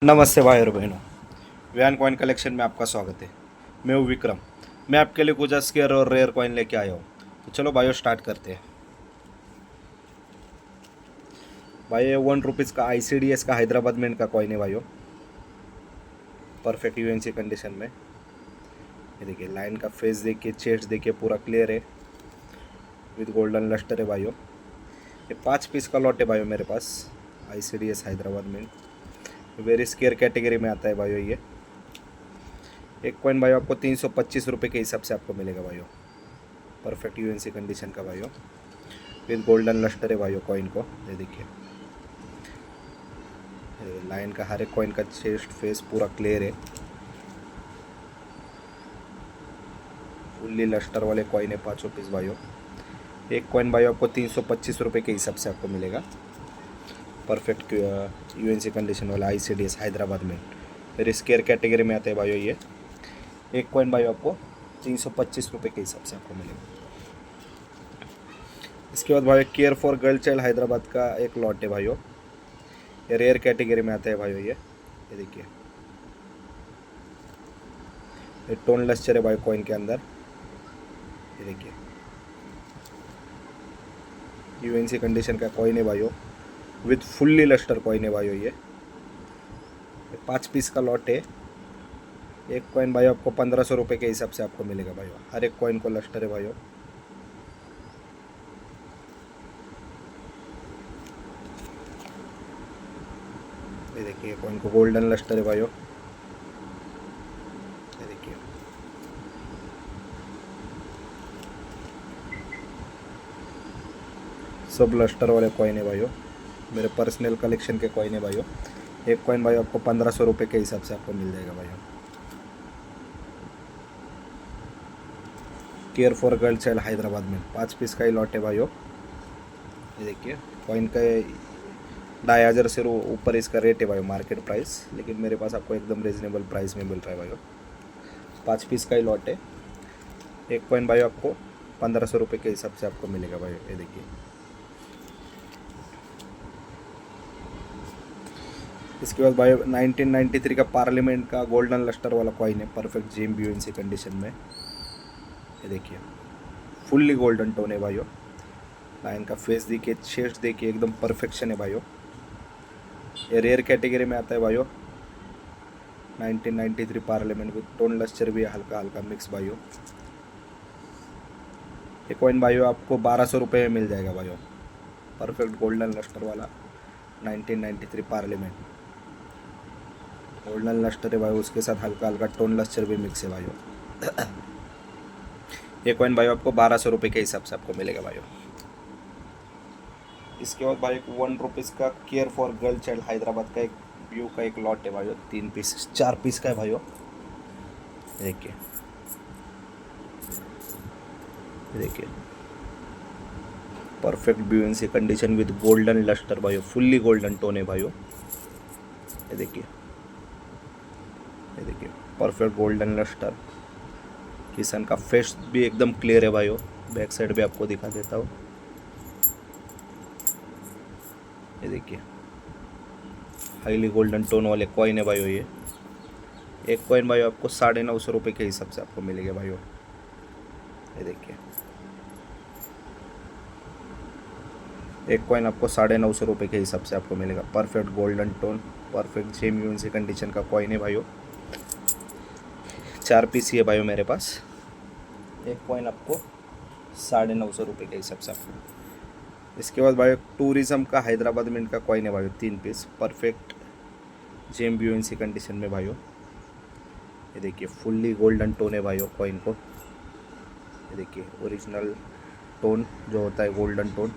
नमस्ते भाई और बहनों, व्यान कॉइन कलेक्शन में आपका स्वागत है। मैं हूँ विक्रम। मैं आपके लिए कुछ स्केयर और रेयर कॉइन लेके आया हूँ। तो चलो भाइयों स्टार्ट करते हैं। भाई ये ₹1 का ICDS का हैदराबाद मिंट का कॉइन है भाइयों, परफेक्ट UNC कंडीशन में। ये देखिए लाइन का फेस देखिए, चेस्ट देखिए, पूरा क्लियर है विद गोल्डन लस्टर है भाइयों। ये 5 पीस का लॉट है भाइयों मेरे पास। ICDS Hyderabad mint very scarce category में आता है भाइयों। ये एक कॉइन भाइयों आपको ₹325 के हिसाब से आपको मिलेगा भाइयों, परफेक्ट UNC कंडीशन का भाइयों विद गोल्डन लस्टर है भाइयों कॉइन को। ये देखिए लाइन का हर एक कॉइन का चेस्ट फेस पूरा क्लियर है, फुल्ली लस्टर वाले कॉइन है 5 पीस भाइयों। एक कॉइन भाइयों आपको ₹325 के हिसाब से आपको मिलेगा, परफेक्ट UNC कंडीशन वाला ICDS हैदराबाद में फिर स्केयर कैटेगरी में आता है भाइयों। ये एक कॉइन भाइयों आपको ₹325 के हिसाब से आपको मिलेगा। इसके बाद भाई care for girl child Hyderabad का एक लॉट है भाइयों। ये रेयर कैटेगरी में आता है भाइयों। ये देखिए ये टोन लस्टर है भाई कॉइन के अंदर। ये देखिए UNC कंडीशन का कॉइन है भाइयों विद फुल्ली लस्टर कॉइन है भाइयों। ये 5 पीस का लॉट है। एक कॉइन भाइयों आपको ₹1500 के हिसाब से आपको मिलेगा भाइयों, हर एक कॉइन को लस्टर है भाइयों। ये देखिए कॉइन को गोल्डन लस्टर है भाइयों। ये देखिए सब लस्टर वाले कॉइन है भाइयों, मेरे पर्सनल कलेक्शन के कॉइन है भाइयों। एक कॉइन भाई आपको ₹1500 के हिसाब से आपको मिल जाएगा भाइयों। Care for girl child Hyderabad में 5 पीस का ही लॉट है भाइयों। ये देखिए कॉइन का 2500 से ऊपर इसका रेट है भाइयों, मार्केट प्राइस, लेकिन मेरे पास आपको एकदम रीजनेबल प्राइस में मिल रहा है भाइयों। 5 पीस का ही लॉट है। एक कॉइन भाइयों आपको ₹1500 के हिसाब से आपको मिलेगा भाइयों। ये देखिए इसके बाद भाई 1993 का पार्लियामेंट का गोल्डन लस्टर वाला कॉइन है, परफेक्ट GMB UNC कंडीशन में। ये देखिए फुल्ली गोल्डन टोन है भाइयों। लाइन का फेस देखिए, चेस्ट देखिए, एकदम परफेक्शन है भाइयों। ये रेयर कैटेगरी में आता है भाइयों। 1993 पार्लियामेंट विद टोन लस्टर भी हल्का हल्का मिक्स भाइयों। ये कॉइन भाइयों आपको ₹1200 में मिल जाएगा भाइयों, परफेक्ट गोल्डन लस्टर वाला 1993 पार्लियामेंट। गोल्डन लस्टर है भाई, उसके साथ हल्का हल्का टोन लस्टर भी मिक्स है भाइयों। ये कॉइन भाई आपको ₹1200 के हिसाब से आपको मिलेगा भाइयों। इसके बाद भाई ₹1 का care for girl child Hyderabad का एक व्यू का एक लॉट है भाइयों, 3 पीस 4 पीस का है भाइयों। देखिए देखिए perfect BUNC condition with golden lustre भाइयों, फुल्ली गोल्डन टोन है भाइयों। ये देखिए परफेक्ट गोल्डन लस्टर। किसान का फेस भी एकदम क्लियर है भाइयों। बैक साइड भी आपको दिखा देता हूँ। ये देखिए हाईली गोल्डन टोन वाले कॉइन है भाइयों। ये एक कॉइन भाइयों आपको ₹950 के हिसाब से आपको मिलेगा भाइयों। ये देखिए एक कॉइन आपको ₹950 के हिसाब से आपको मिलेगा, perfect golden tone, perfect GMB UNC condition का कॉइन है भाइयों। 4 पीस ही है भाइयों मेरे पास। एक कॉइन आपको ₹950 के हिसाब से आपको। इसके बाद भाई टूरिज्म का हैदराबाद मिंट का कॉइन है भाइयों, 3 पीस, परफेक्ट GMB UNC कंडीशन में भाइयों। ये देखिए फुल्ली गोल्डन टोन है भाइयों कॉइन को। ये देखिए ओरिजिनल टोन जो होता है गोल्डन टोन।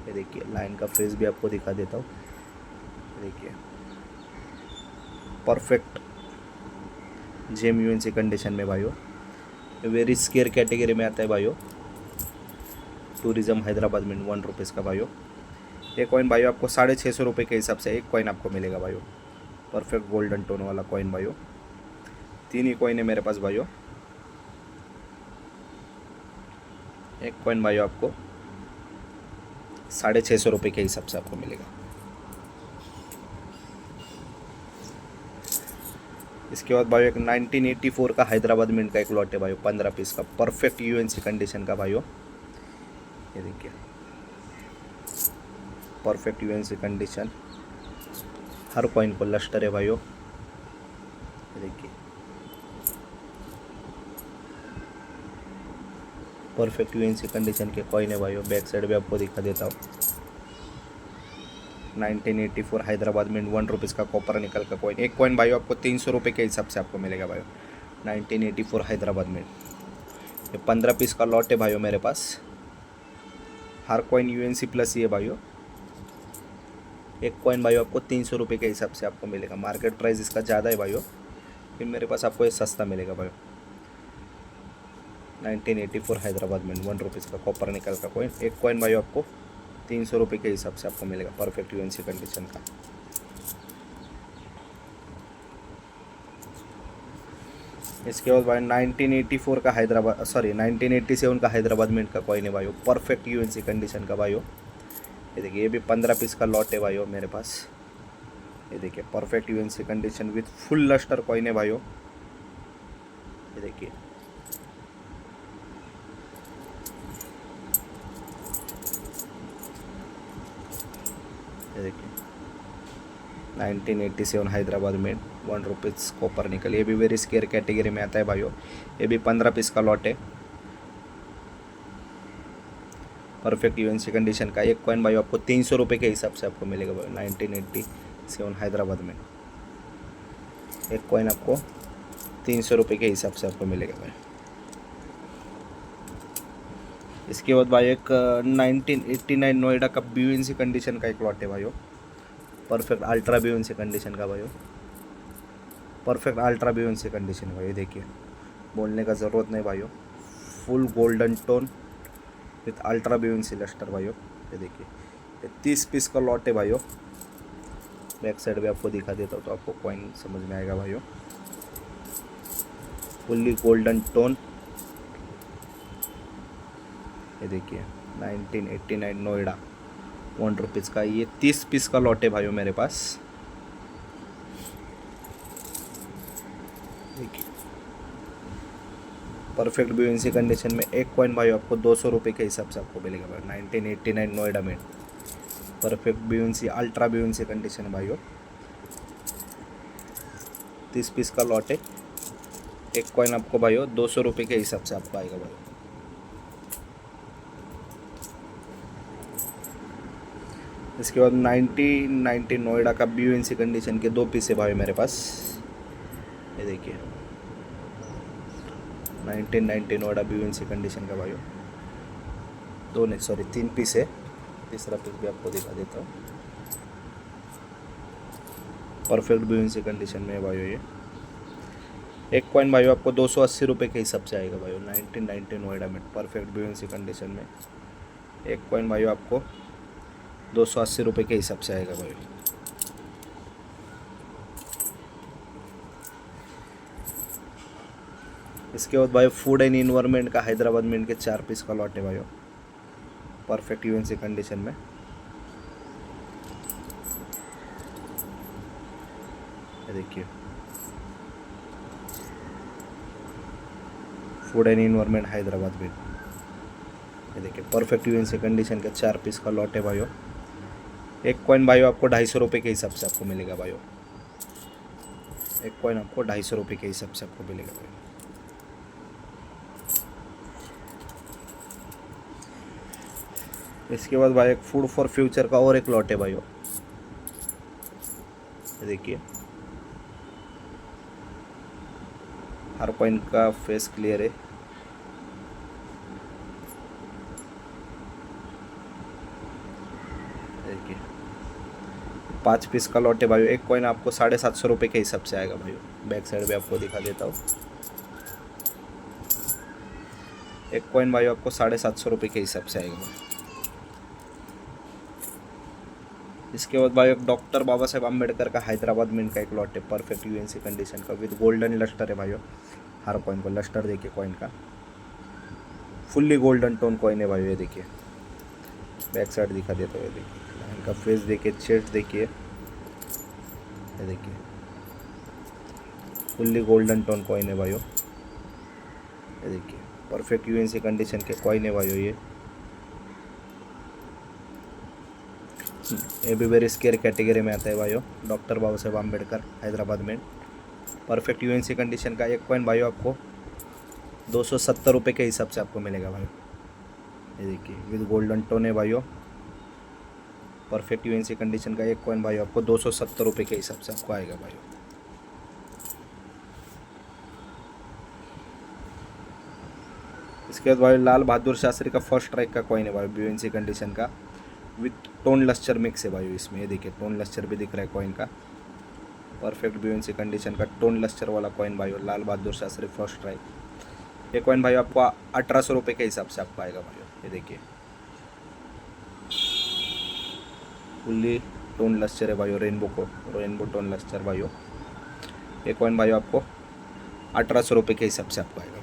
ये देखिए लाइन का फेस भी आपको दिखा देता हूँ। देखिए परफेक्ट GMB UNC कंडीशन में भाइयों। वेरी स्केयर कैटेगरी में आता है भाइयों। टूरिज्म हैदराबाद में ₹1 का भाइयों। एक कॉइन भाइयों आपको ₹650 के हिसाब से एक कॉइन आपको मिलेगा भाइयों, परफेक्ट गोल्डन टोन वाला कॉइन भाइयों। 3 ही कॉइन है मेरे पास भाइयों। एक कॉइन भाइयों आपको ₹650 के हिसाब से आपको मिलेगा। इसके बाद भाई एक 1984 का हैदराबाद मिंट का एक लॉट है भाई, 15 पीस का, परफेक्ट यूएनसी कंडीशन का भाई। ये देखिए परफेक्ट यूएनसी कंडीशन, हर कॉइन को लस्टर है भाइयों। ये देखिए परफेक्ट यूएनसी कंडीशन के कॉइन है भाइयों। बैक साइड भी आपको दिखा देता हूँ। 1984 हैदराबाद मिंट 1 रुपीज़ का कॉपर निकल का कॉइन। एक कॉइन भाइयों आपको 300 रुपये के हिसाब से आपको मिलेगा भाइयों। 1984 हैदराबाद मिंट, ये 15 पीस का लॉट है भाइयों मेरे पास। हर कॉइन यूएनसी प्लस ही है भाइयों। एक कॉइन भाइयों आपको 300 रुपये के हिसाब से आपको मिलेगा। मार्केट प्राइस इसका ज़्यादा है भाइयों, फिर मेरे पास आपको ये सस्ता मिलेगा भाइयों। 1984 हैदराबाद मिंट 1 रुपीज़ का कॉपर निकल का कॉइन। एक कॉइन भाइयों आपको 300 रुपये के हिसाब से आपको मिलेगा, परफेक्ट यूएनसी कंडीशन का। इसके बाद भाई 1984 का 1987 का हैदराबाद मिंट का कॉइन है भाइयों, परफेक्ट यूएनसी कंडीशन का भाइयों। ये देखिए ये भी 15 पीस का लॉट है भाइयों मेरे पास। ये देखिए perfect UNC condition with full lustre coin है भाइयों। ये देखिए ये देखिए 1987 हैदराबाद में 1 रुपीज़ कॉपर निकल। ये भी वेरी स्केयर कैटेगरी में आता है भाइयों। ये भी 15 पीस का लॉट है, परफेक्ट यूएनसी कंडीशन का। एक कॉइन भाइयों आपको 300 रुपये के हिसाब से आपको मिलेगा भाई। 1987 हैदराबाद में एक कॉइन आपको 300 रुपये के हिसाब से आपको मिलेगा भाई। इसके बाद भाई एक 1989 नोएडा का बीयूएनसी कंडीशन का एक लॉट है भाइयों, परफेक्ट अल्ट्रा बीयूएनसी कंडीशन का भाइयों। परफेक्ट अल्ट्रा बीयूएनसी कंडीशन भाई। देखिए बोलने का ज़रूरत नहीं भाइयों, full golden tone with ultra BUNC lustre भाइयों। ये देखिए ये 30 पीस का लॉट है भाइयों। बैक साइड भी आपको दिखा देता हूँ तो आपको कॉइन समझ में आएगा भाइयों। Fully golden tone. ये देखिए 1989 नोएडा 1 रुपीज़ का, ये 30 पीस का लॉट है भाइयों मेरे पास। देखिए परफेक्ट बीयूएनसी कंडीशन में एक कॉइन भाइयों आपको 200 रुपये के हिसाब से आपको मिलेगा भाई। 1989 नोएडा में परफेक्ट बीयूएनसी अल्ट्रा बीयूएनसी कंडीशन है भाइयों। 30 पीस का लॉट है। एक कॉइन आपको भाइयों 200 रुपये के हिसाब से आपको आएगा भाई। इसके बाद 1990 नोएडा का बीयूएनसी कंडीशन के 2 पीस है भाई मेरे पास। ये देखिए 1990 नोएडा बीयूएनसी कंडीशन का भाइयों, 3 पीस है। तीसरा पीस भी आपको दिखा देता हूँ। परफेक्ट बीयूएनसी कंडीशन में है भाइयों ये। एक कॉइन भाइयों आपको 280 रुपये के हिसाब से आएगा भाइयों। 1990 नोएडा में परफेक्ट बीयूएनसी कंडीशन में एक कॉइन भाइयों आपको 280 रुपये के हिसाब से आएगा भाई। इसके बाद भाई फूड एंड इन्वायरमेंट का हैदराबाद मिंट के 4 पीस का लॉट है भाई, परफेक्ट यूएनसी कंडीशन में। देखिए food and environment Hyderabad mint. ये देखिए परफेक्ट यूएनसी कंडीशन के 4 पीस का लॉट है भाइयों। एक कॉइन भाइयों आपको 250 रुपये के हिसाब से आपको मिलेगा भाइयों। एक कॉइन आपको 250 रुपये के हिसाब से आपको मिलेगा भाइयों। इसके बाद भाई एक फूड फॉर फ्यूचर का और एक लॉट है भाइयों। देखिए हर कॉइन का फेस क्लियर है। देखिए 5 पीस का लॉट है भाइयों। एक कॉइन आपको 750 रुपये के हिसाब से आएगा भाइयों। बैक साइड भी आपको दिखा देता हूँ। एक कॉइन भाइयों आपको 750 रुपये के हिसाब से आएगा भाई। इसके बाद भाई एक डॉक्टर बाबा साहेब अम्बेडकर का हैदराबाद मिंट का एक लॉट है, परफेक्ट यूएनसी कंडीशन का विद गोल्डन लस्टर है भाइयों। हर कॉइन को लस्टर देखिए कॉइन का, फुल्ली गोल्डन टोन कॉइन है भाइयों। ये देखिए बैक साइड दिखा देता हूँ। ये देखिए इनका फेस देखिए, चेस्ट देखिए। ये देखिए फुल्ली गोल्डन टोन कॉइन है भाइयों। ये देखिए परफेक्ट यूएनसी कंडीशन के कॉइन है भाइयों। ये भी वेरी स्केयर कैटेगरी में आता है भाइयों। डॉक्टर बाबा साहेब आम्बेडकर हैदराबाद में परफेक्ट यूएनसी कंडीशन का एक कॉइन भाइयों आपको 270 रुपये के हिसाब से आपको मिलेगा भाइयों। ये देखिए विद गोल्डन टोन है भाइयों। परफेक्ट यूएनसी कंडीशन का एक कॉइन भाइयों आपको 270 रुपये के हिसाब से आपको आएगा भाइयों। इसके बाद भाई लाल बहादुर शास्त्री का फर्स्ट स्ट्राइक का कॉइन है भाई यूएनसी कंडीशन का विथ टोन लस्चर मिक्स है भाई इसमें। ये देखिए टोन लस्चर भी दिख रहा है कॉइन का। परफेक्ट यूएनसी कंडीशन का टोन लस्चर वाला कॉइन भाई लाल बहादुर शास्त्री फर्स्ट स्ट्राइक। ये कॉइन भाई आपको 1800 रुपये के हिसाब से आपको आएगा भाई। ये देखिए फुल्ली टोन लस्चर है भाई रेनबो टोन लस्चर भाई। ये कॉइन भाई आपको 1800 रुपये के हिसाब से आपको आएगा।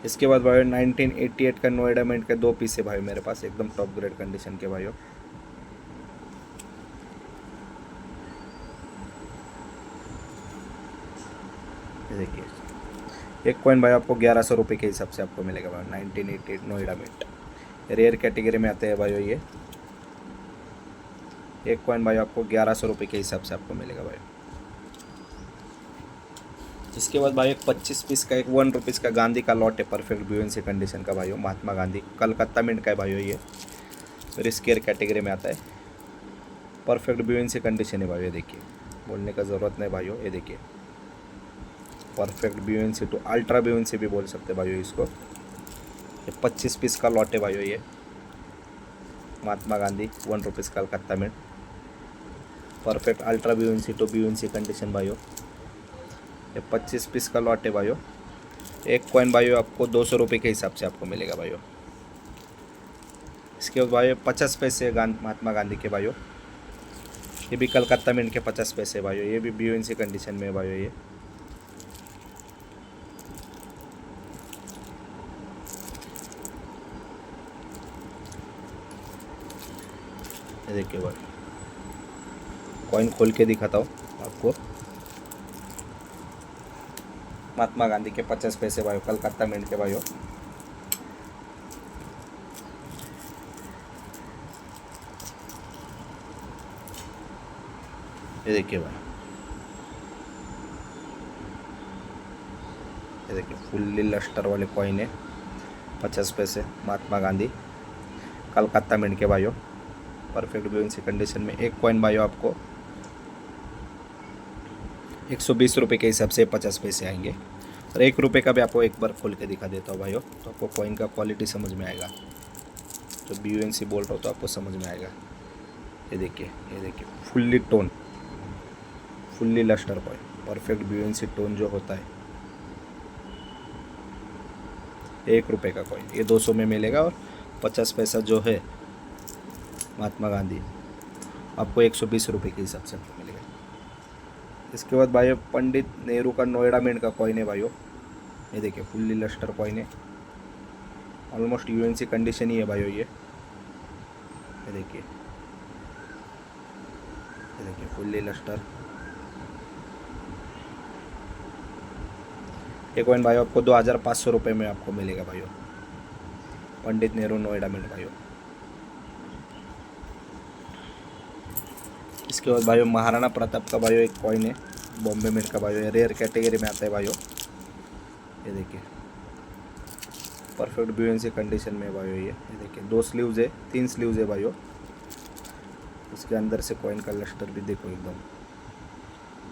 इसके बाद भाई 1988 का नोएडा मिंट के 2 पीस है भाई मेरे पास एकदम टॉप ग्रेड कंडीशन के भाइयों। ये देखिए एक कॉइन भाई आपको 1100 रुपये के हिसाब से आपको मिलेगा भाई 1988 नोएडा मिंट। रेयर कैटेगरी में आते हैं भाइयों ये। एक कॉइन भाई आपको 1100 रुपये के हिसाब से आपको मिलेगा भाई। इसके बाद भाई 25 पीस का एक 1 रुपीज़ का गांधी का लॉट है परफेक्ट बीएनसी कंडीशन का भाइयों। महात्मा गांधी कलकत्ता मिंट का है भाइयों। ये रिस्क केयर कैटेगरी में आता है। परफेक्ट बीएनसी कंडीशन है भाइयों। देखिए बोलने का ज़रूरत नहीं भाइयों। ये देखिए perfect BNC to ultra BNC भी बोल सकते हैं भाइयों इसको। ये 25 पीस का लॉट है भाइयों। ये Mahatma Gandhi 1 rupees Calcutta mint perfect ultra BNC to BNC condition भाइयों। ये 25 पीस का लॉट है भाइयों। एक कॉइन भाइयों आपको 200 रुपये के हिसाब से आपको मिलेगा भाइयों। इसके बाद भाइयों 50 पैसे महात्मा गांधी के भाइयों। ये भी कलकत्ता मिंट के 50 पैसे भाइयों। ये भी बीएनसी कंडीशन में है भाइयों। ये देखिए भाई कॉइन खोल के दिखाता हूँ आपको। महात्मा गांधी के 50 पैसे भाइयों कलकत्ता मिंट के भाइयों। ये देखिए भाई ये देखिए फुल्ली लस्टर वाले कॉइन है 50 पैसे महात्मा गांधी कलकत्ता मिंट के भाइयों। परफेक्ट बीएनसी कंडीशन में एक कॉइन भाइयों आपको 120 रुपये के हिसाब से 50 पैसे आएंगे। और 1 रुपये का भी आपको एक बार खोल के दिखा देता हूँ भाइयों तो आपको कॉइन का क्वालिटी समझ में आएगा। तो बीएनसी बोल रहा हूँ तो आपको समझ में आएगा। ये देखिए fully tone fully lustre coin perfect BNC tone जो होता है 1 रुपये का कॉइन ये 200 में मिलेगा। और 50 पैसा जो है महात्मा गांधी आपको 120 रुपये के हिसाब से आपको मिलेगा। इसके बाद भाई पंडित नेहरू का नोएडा मिंट का कॉइन है भाइयों। ये देखिए फुल्ली लस्टर कॉइन है ऑलमोस्ट यूएनसी कंडीशन ही है भाइयों। ये देखिए फुल्ली लस्टर। ये कॉइन भाइयों आपको 2500 रुपये में आपको मिलेगा भाइयों। पंडित नेहरू नोएडा मिंट भाइयों। इसके बाद भाइयों महाराणा प्रताप का भाइयों एक कॉइन है बॉम्बे मिंट का भाइयों। रेयर कैटेगरी में आता है भाइयों। ये देखिए परफेक्ट बीएनसी कंडीशन में भाइयों। ये देखिए 2 स्लीव्स है 3 स्लीव्स है भाइयों। उसके अंदर से कॉइन का लस्टर भी देखो एकदम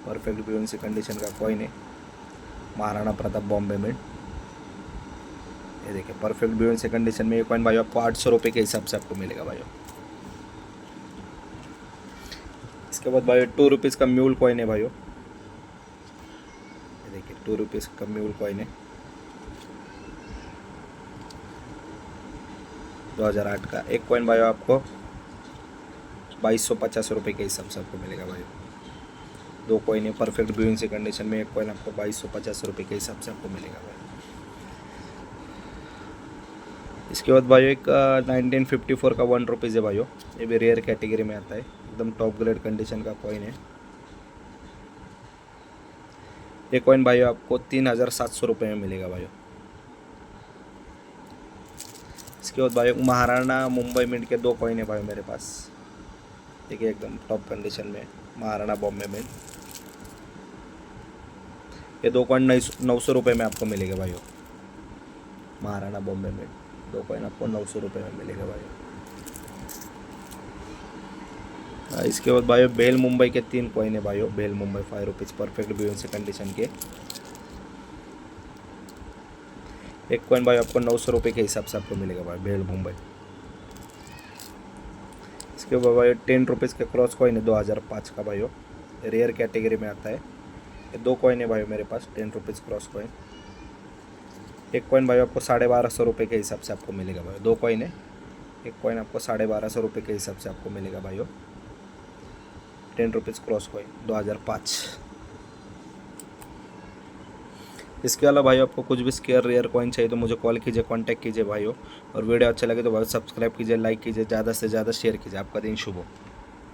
परफेक्ट बीएनसी कंडीशन का कॉइन है महाराणा प्रताप बॉम्बे मिंट। ये देखिए परफेक्ट बीएनसी कंडीशन में ये कॉइन भाइयों आपको 800 रुपये के हिसाब से आपको मिलेगा भाइयों। इसके बाद भाइयों 2 रुपीज़ का म्यूल कॉइन है भाइयों। ये देखिए 2 रुपीज़ का म्यूल कॉइन है 2008 का। एक कॉइन भाइयों आपको 2250 रुपये के हिसाब से आपको मिलेगा भाइयों। 2 कॉइन है परफेक्ट बीएनसी कंडीशन में। एक कॉइन आपको 2250 रुपये के हिसाब से आपको मिलेगा भाई। इसके बाद भाइयों एक 1954 का 1 रुपीज़ है भाइयों। ये भी रेयर कैटेगरी में आता है एकदम टॉप ग्रेड कंडीशन का कॉइन है। ये कॉइन भाइयों आपको 3700 रुपये में मिलेगा भाइयों। इसके बाद भाइयों महाराणा मुंबई मिंट के 2 कॉइन है भाइयों मेरे पास। देखिए एकदम टॉप कंडीशन में महाराणा बॉम्बे मिंट। ये 2 कॉइन 900 रुपये में आपको मिलेगा भाइयों। महाराणा बॉम्बे मिंट 2 कॉइन आपको 900 रुपये में मिलेगा भाइयों। इसके बाद भाइयों बेल मुंबई के 3 कॉइन है भाइयों। बेल Mumbai 5 rupees perfect BNC condition के। एक कॉइन भाई आपको 900 रुपये के हिसाब से आपको मिलेगा भाई बेल मुंबई। इसके बाद भाई 10 रुपीज़ के क्रॉस कॉइन है 2005 का भाइयों। रेयर कैटेगरी में आता है। ये 2 कॉइन है भाई मेरे पास 10 रुपीज़ क्रॉस कॉइन। एक कॉइन भाई आपको 1250 रुपये के हिसाब से आपको मिलेगा भाई। 2 कॉइन है। एक कॉइन आपको 1250 रुपये के हिसाब से आपको मिलेगा भाइयों। 10 रुपीज़ क्रॉस कॉइन 2005। इसके अलावा भाइयों आपको कुछ भी स्केयर रेयर कॉइन चाहिए तो मुझे कॉल कीजिए, कांटेक्ट कीजिए भाइयों। और वीडियो अच्छा लगे तो भाई सब्सक्राइब कीजिए, लाइक कीजिए, ज़्यादा से ज़्यादा शेयर कीजिए। आपका दिन शुभ हो।